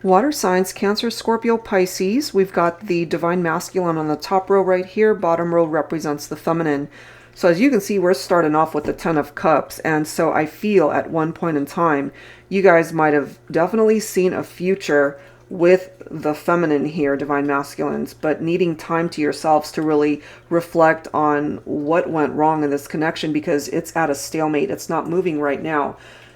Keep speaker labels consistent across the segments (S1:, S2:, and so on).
S1: Water signs, Cancer, Scorpio, Pisces. We've got the divine masculine on the top row right here. Bottom row represents the feminine. So as you can see, we're starting off with the Ten of Cups. And so I feel at one point in time, you guys might have definitely seen a future with the feminine here, divine masculines, but needing time to yourselves to really reflect on what went wrong in this connection, because it's at a stalemate. It's not moving right now.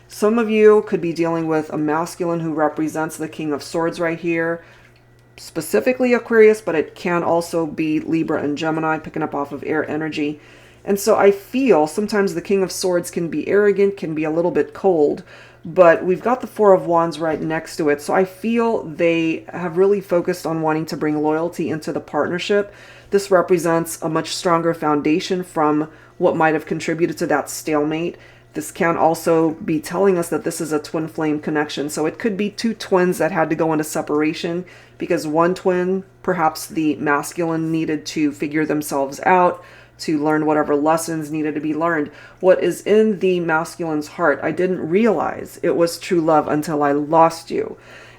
S1: Some of you could be dealing with a masculine who represents the King of Swords right here, specifically Aquarius, but it can also be Libra and Gemini, picking up off of air energy. And so I feel sometimes the King of Swords can be arrogant, can be a little bit cold, but we've got the Four of Wands right next to it. So I feel they have really focused on wanting to bring loyalty into the partnership. This represents a much stronger foundation from what might have contributed to that stalemate. This can also be telling us that this is a twin flame connection. So it could be two twins that had to go into separation because one twin, perhaps the masculine, needed to figure themselves out, to learn whatever lessons needed to be learned. What is in the masculine's heart, I didn't realize it was true love until I lost you.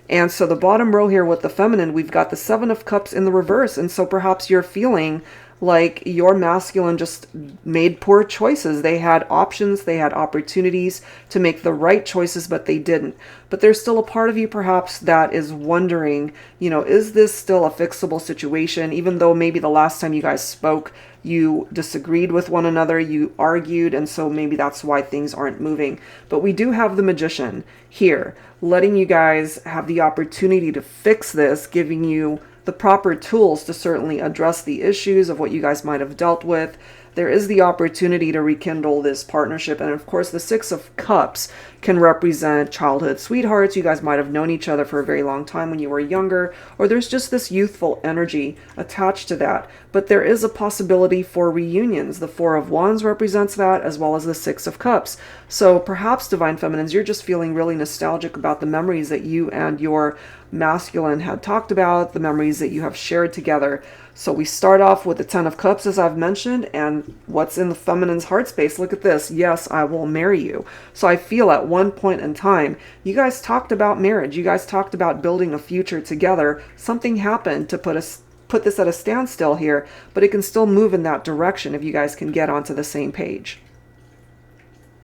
S1: And so the bottom row here with the feminine, we've got the Seven of Cups in the reverse. And so perhaps you're feeling like your masculine just made poor choices. They had options, they had opportunities to make the right choices, but they didn't. But there's still a part of you perhaps that is wondering, is this still a fixable situation? Even though maybe the last time you guys spoke, you disagreed with one another, you argued, and so maybe that's why things aren't moving. But we do have the Magician here, letting you guys have the opportunity to fix this, giving you the proper tools to certainly address the issues of what you guys might have dealt with. There is the opportunity to rekindle this partnership. And of course, the Six of Cups can represent childhood sweethearts. You guys might have known each other for a very long time when you were younger, or there's just this youthful energy attached to that. But there is a possibility for reunions. The Four of Wands represents that, as well as the Six of Cups. So perhaps, Divine Feminines, you're just feeling really nostalgic about the memories that you and your masculine had talked about, the memories that you have shared together. So we start off with the Ten of Cups, as I've mentioned, and what's in the feminine's heart space. Look at this. Yes, I will marry you. So I feel at one point in time, you guys talked about marriage. You guys talked about building a future together. Something happened to put this at a standstill here, but it can still move in that direction if you guys can get onto the same page.